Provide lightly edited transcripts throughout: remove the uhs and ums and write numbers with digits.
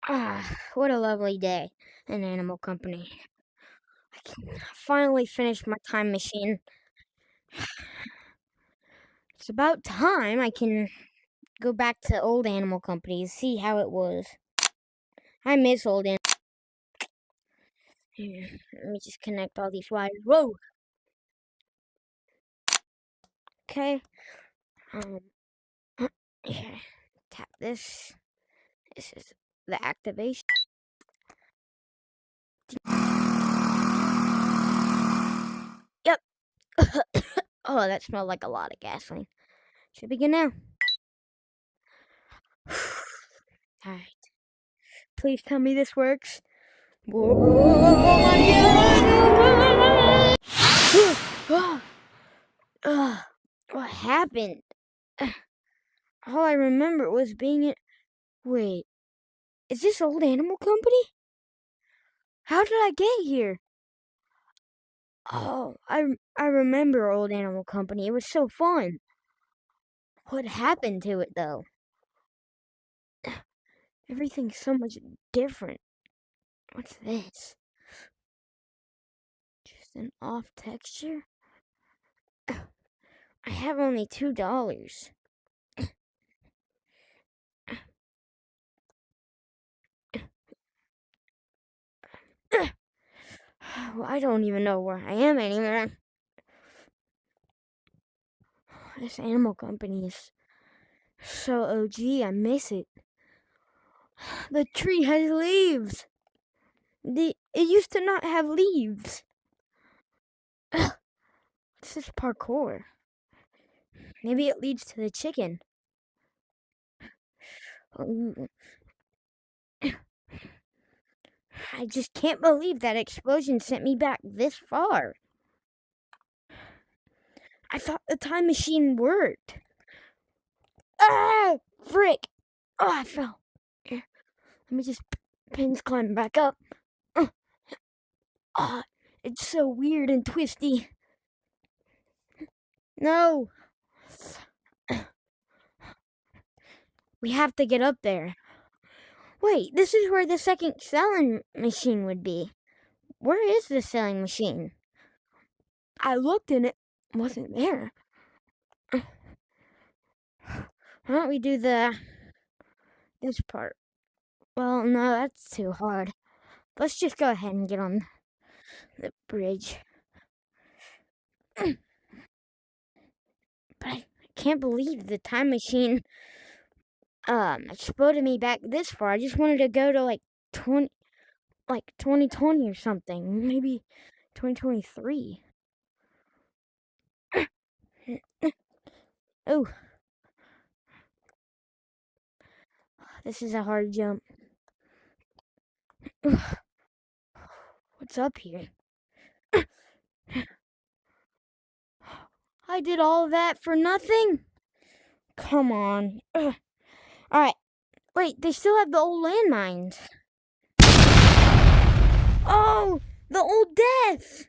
What a lovely day in Animal Company. I can finally finish my time machine. It's about time I can go back to old Animal Company and see how it was. I miss old Animal. Here, let me just connect all these wires. Whoa. Okay. Um. Here. Tap this. This is the activation. Yep. Oh, that smelled like a lot of gasoline. Should begin now. Alright. Please tell me this works. Whoa. What happened? All I remember was being in. Wait, is this old Animal Company? How did I get here? Oh, I remember old Animal Company. It was so fun. What happened to it though? Everything's so much different. What's this? Just an off texture? I have only $2. Well, I don't even know where I am anymore. This Animal Company is so OG, I miss it. The tree has leaves. It used to not have leaves. What's this parkour? Maybe it leads to the chicken. I just can't believe that explosion sent me back this far. I thought the time machine worked. Ah, frick. Oh, I fell. Here, let me just pins climb back up. It's so weird and twisty. No. We have to get up there. Wait, this is where the second selling machine would be. Where is the selling machine? I looked and it wasn't there. Why don't we do this part? Well, no, that's too hard. Let's just go ahead and get on the bridge. But I can't believe the time machine exploded me back this far. I just wanted to go to like 2020 or something. Maybe 2023. Oh. This is a hard jump. What's up here? I did all that for nothing? Come on. Alright. Wait, they still have the old landmines. Oh, the old deaths.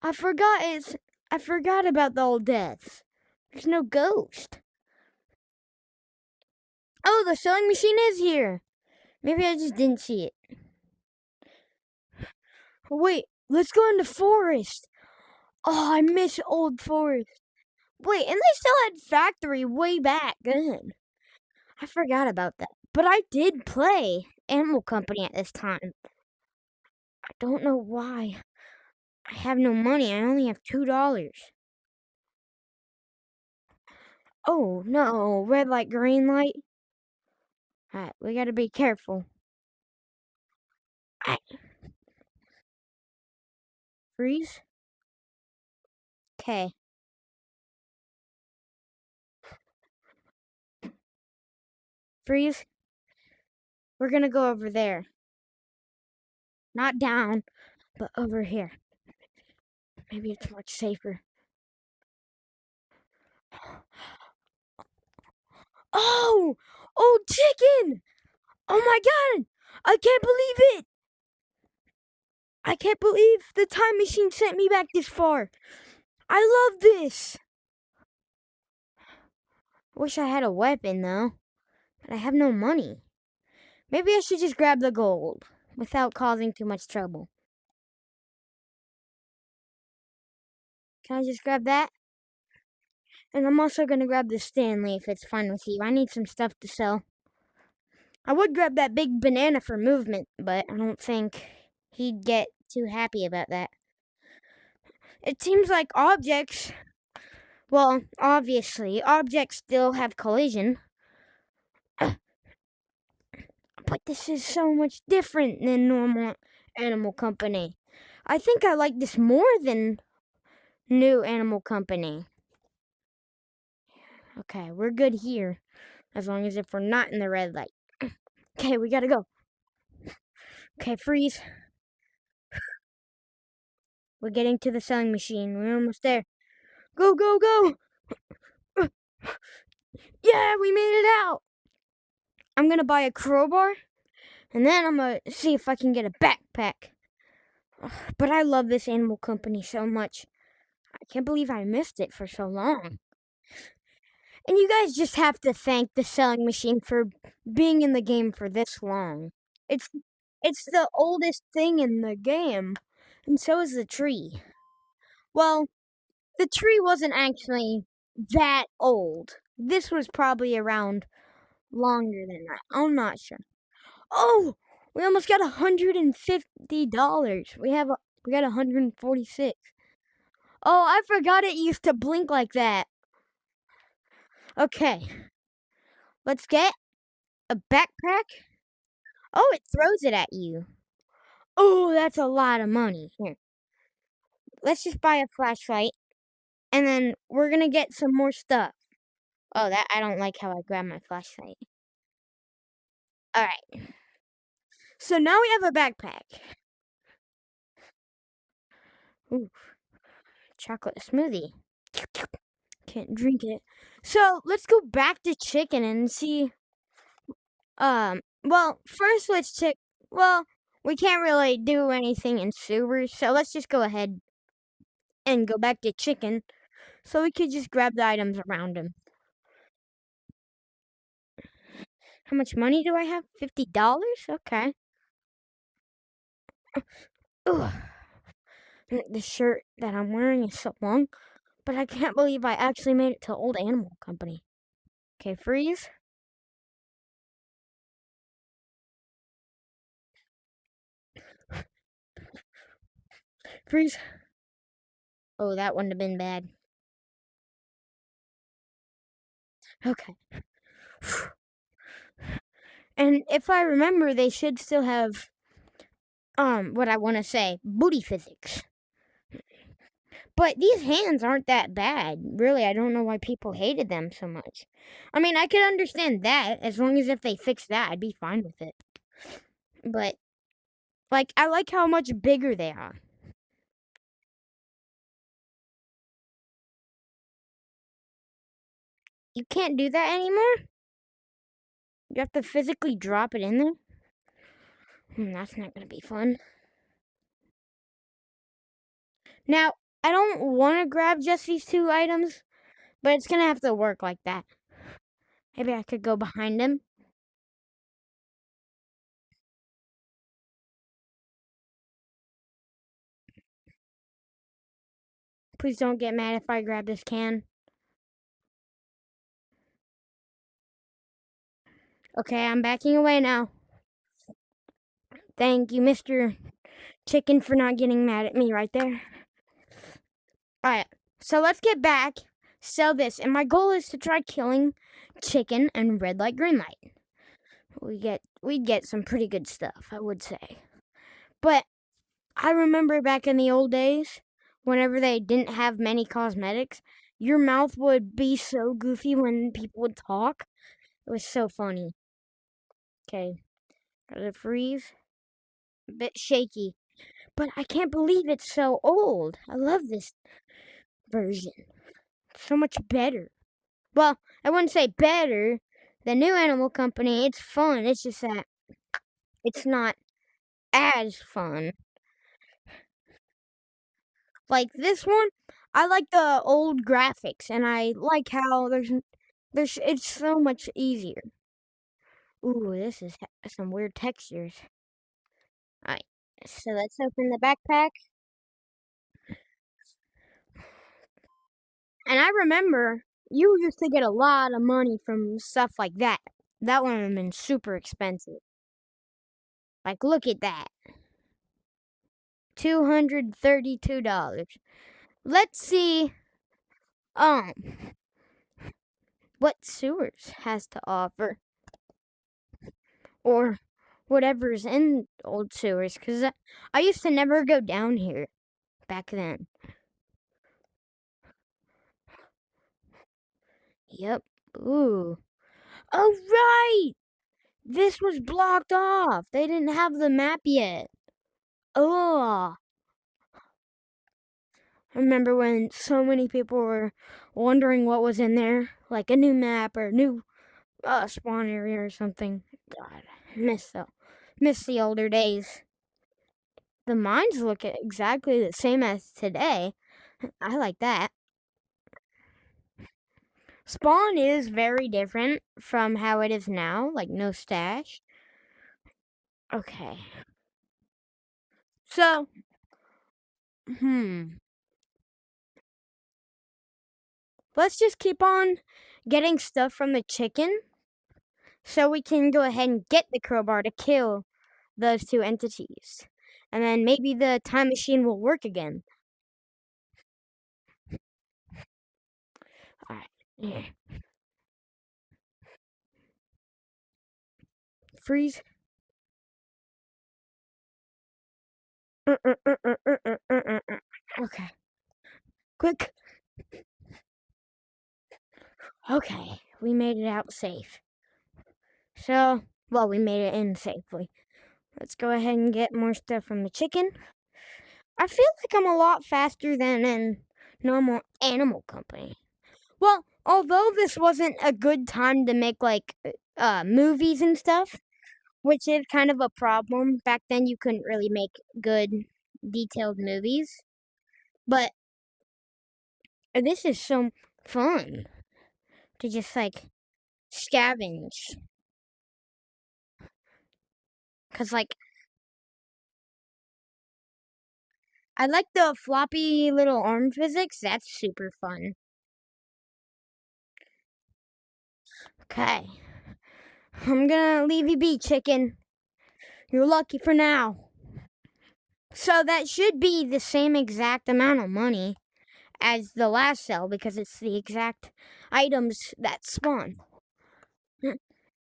I forgot about the old deaths. There's no ghost. Oh, the sewing machine is here. Maybe I just didn't see it. Wait, let's go in the forest. Oh, I miss old forest. Wait, and they still had factory way back then. I forgot about that. But I did play Animal Company at this time. I don't know why. I have no money. I only have $2. Oh, no. Red light, green light. Alright, we gotta be careful. Freeze. Okay. Freeze. We're gonna go over there. Not down, but over here. Maybe it's much safer. Oh! Oh, chicken! Oh my god! I can't believe it! I can't believe the time machine sent me back this far. I love this. Wish I had a weapon though, but I have no money. Maybe I should just grab the gold without causing too much trouble. Can I just grab that? And I'm also gonna grab the Stanley if it's fine with you. I need some stuff to sell. I would grab that big banana for movement, but I don't think he'd get too happy about that. It seems like objects, well, obviously, objects still have collision. But this is so much different than normal Animal Company. I think I like this more than new Animal Company. Okay, we're good here. As long as if we're not in the red light. Okay, we gotta go. Okay, freeze. We're getting to the selling machine. We're almost there. Go, go, go! Yeah, we made it out! I'm gonna buy a crowbar, and then I'm gonna see if I can get a backpack. But I love this Animal Company so much. I can't believe I missed it for so long. And you guys just have to thank the selling machine for being in the game for this long. It's it's the oldest thing in the game, and so is the tree. Well, the tree wasn't actually that old. This was probably around longer than that. I'm not sure. Oh, we almost got $150. We got 146. Oh, I forgot it used to blink like that. Okay, let's get a backpack. Oh, it throws it at you. Oh, that's a lot of money. Here, let's just buy a flashlight, and then we're gonna get some more stuff. Oh, that I don't like how I grab my flashlight. All right. So now we have a backpack. Ooh, chocolate smoothie. Can't drink it. So let's go back to chicken and see. Well, first let's check. Well, we can't really do anything in sewers, so let's just go ahead and go back to chicken, so we could just grab the items around him. How much money do I have? $50? Okay. Ugh. The shirt that I'm wearing is so long, but I can't believe I actually made it to Old Animal Company. Okay, freeze. Freeze. Oh, that wouldn't have been bad. Okay. And if I remember, they should still have, what I want to say, booty physics. But these hands aren't that bad. Really, I don't know why people hated them so much. I mean, I could understand that. As long as if they fixed that, I'd be fine with it. But, like, I like how much bigger they are. You can't do that anymore? You have to physically drop it in there? That's not gonna be fun. Now, I don't want to grab just these two items, but it's gonna have to work like that. Maybe I could go behind him. Please don't get mad if I grab this can. Okay, I'm backing away now. Thank you, Mr. Chicken, for not getting mad at me right there. Alright, so let's get back, sell this, and my goal is to try killing chicken and red light, green light. We'd get some pretty good stuff, I would say. But I remember back in the old days, whenever they didn't have many cosmetics, your mouth would be so goofy when people would talk. It was so funny. Okay, gotta freeze. A bit shaky. But I can't believe it's so old. I love this version. It's so much better. Well, I wouldn't say better. The new Animal Company, it's fun. It's just that it's not as fun. Like this one, I like the old graphics, and I like how there's it's so much easier. Ooh, this is some weird textures. Alright, so let's open the backpack. And I remember you used to get a lot of money from stuff like that. That one would have been super expensive. Like, look at that. $232. Let's see um what sewers has to offer. Or whatever's in old sewers, because I used to never go down here back then. Yep. Ooh. Oh, right! This was blocked off. They didn't have the map yet. Oh. I remember when so many people were wondering what was in there, like a new map or new spawn area or something. God, miss the older days. The mines look exactly the same as today. I like that. Spawn is very different from how it is now, like no stash. Okay. So, let's just keep on getting stuff from the chicken so we can go ahead and get the crowbar to kill those two entities. And then maybe the time machine will work again. Alright, yeah. Freeze. Okay. Quick. Okay, we made it out safe. So, well, we made it in safely. Let's go ahead and get more stuff from the chicken. I feel like I'm a lot faster than in normal Animal Company. Well, although this wasn't a good time to make like movies and stuff, which is kind of a problem. Back then you couldn't really make good detailed movies. But this is so fun to just like scavenge. Cause like I like the floppy little arm physics. That's super fun. Okay. I'm gonna leave you be, chicken. You're lucky for now. So that should be the same exact amount of money as the last cell because it's the exact items that spawn.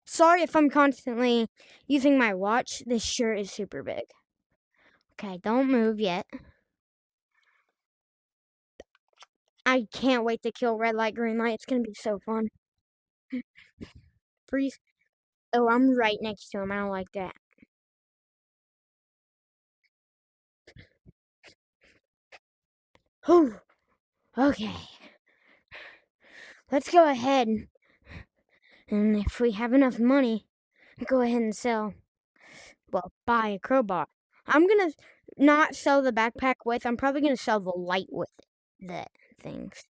Sorry if I'm constantly using my watch. This shirt is super big. Okay, don't move yet. I can't wait to kill red light, green light. It's gonna be so fun. Freeze. Oh, I'm right next to him. I don't like that. Whew. Okay. Let's go ahead. And if we have enough money, go ahead and sell. Well, buy a crowbar. I'm gonna not sell the backpack with. I'm probably gonna sell the light with it. The things.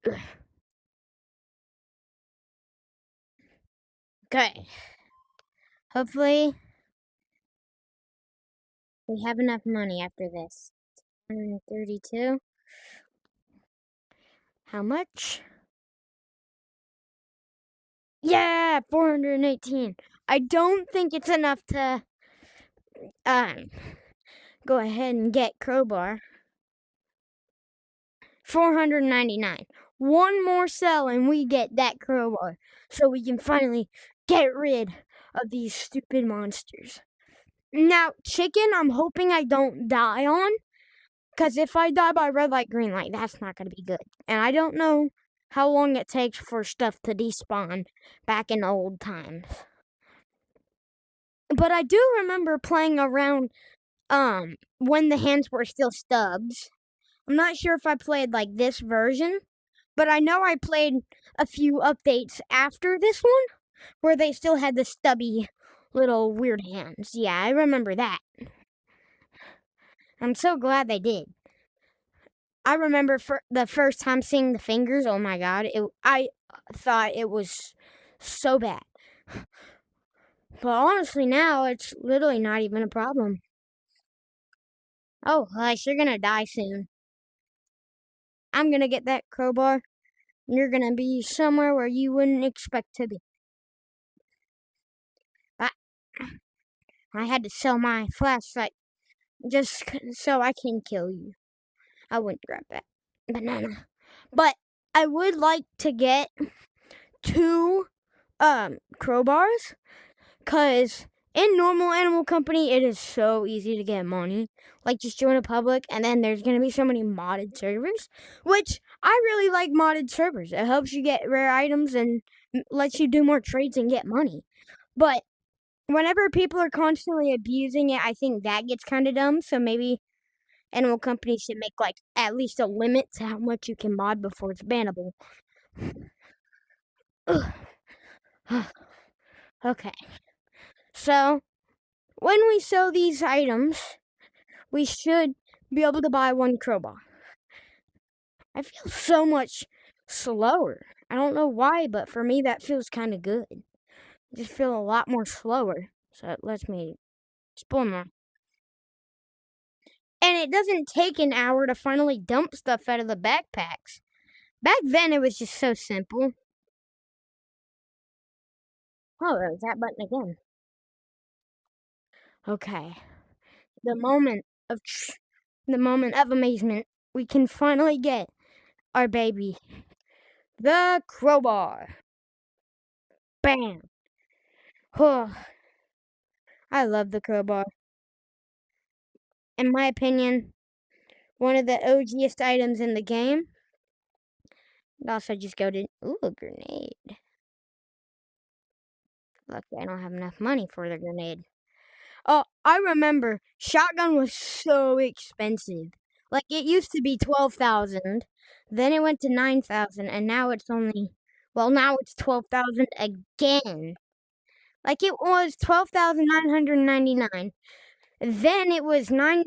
Ugh. Okay. Hopefully, we have enough money after this. 132. How much? Yeah, 418. I don't think it's enough to go ahead and get crowbar. 499. One more sell and we get that crowbar. So we can finally get rid of these stupid monsters. Now, chicken, I'm hoping I don't die on. Because if I die by red light, green light, that's not going to be good. And I don't know how long it takes for stuff to despawn back in old times. But I do remember playing around when the hands were still stubs. I'm not sure if I played like this version, but I know I played a few updates after this one where they still had the stubby little weird hands. Yeah, I remember that. I'm so glad they did. I remember for the first time seeing the fingers. Oh my god! I thought it was so bad. But honestly, now it's literally not even a problem. Oh, hush! You're gonna die soon. I'm gonna get that crowbar. And you're gonna be somewhere where you wouldn't expect to be. I, I had to sell my flashlight just so I can kill you. I wouldn't grab that banana, but I would like to get two crowbars, cause in normal Animal Company it is so easy to get money. Like just join a public, and then there's gonna be so many modded servers, which I really like modded servers. It helps you get rare items and lets you do more trades and get money. But whenever people are constantly abusing it, I think that gets kind of dumb. So maybe Animal Company should make like at least a limit to how much you can mod before it's bannable. Okay. So when we sell these items, we should be able to buy one crowbar. I feel so much slower. I don't know why, but for me that feels kind of good. I just feel a lot more slower. So it lets me explore more. And it doesn't take an hour to finally dump stuff out of the backpacks. Back then, it was just so simple. Oh, there's that button again. Okay, the moment of the moment of amazement. We can finally get our baby, the crowbar. Bam! Oh, I love the crowbar. In my opinion, one of the OGest items in the game. It also just go to a grenade. Lucky I don't have enough money for the grenade. Oh, I remember shotgun was so expensive. Like it used to be 12,000, then it went to 9,000, and now it's now it's 12,000 again. Like it was 12,999. Then it was now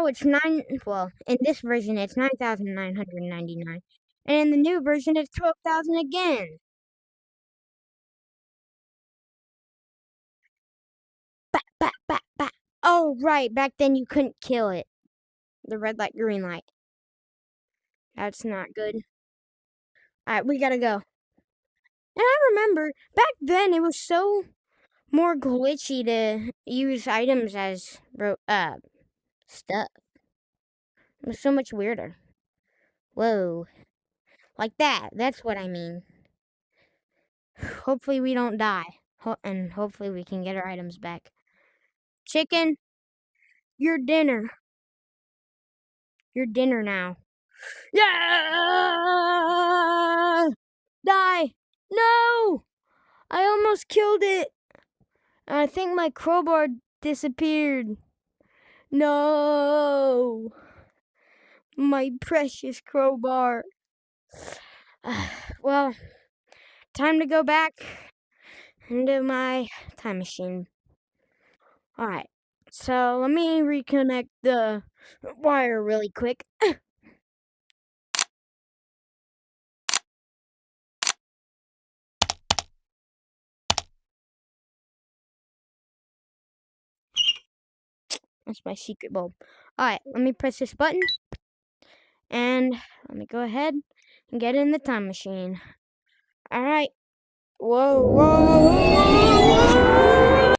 it's 9, well, in this version it's 9,999. And in the new version it's 12,000 again. Bah, bah, bah, bah. Oh, right, back then you couldn't kill it. The red light, green light. That's not good. Alright, we gotta go. And I remember back then it was so more glitchy to use items as stuff. It was so much weirder. Whoa. Like that. That's what I mean. Hopefully we don't die. And hopefully we can get our items back. Chicken, your dinner. Your dinner now. Yeah! Die! No! I almost killed it. I think my crowbar disappeared. No! My precious crowbar. Well, time to go back into my time machine. Alright, so let me reconnect the wire really quick. That's my secret bulb. Alright, let me press this button. And let me go ahead and get in the time machine. Alright. Whoa, whoa, whoa, whoa.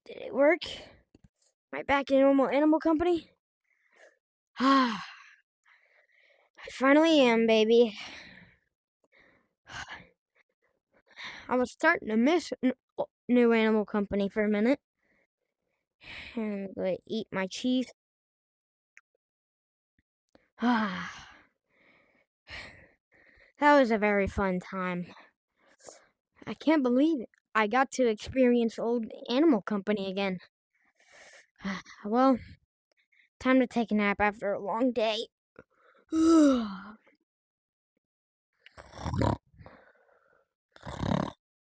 Did it work? Am I back in normal Animal Company? I finally am, baby. I was starting to miss New Animal Company for a minute. And I'm going to eat my cheese. That was a very fun time. I can't believe it. I got to experience old Animal Company again. Well, time to take a nap after a long day.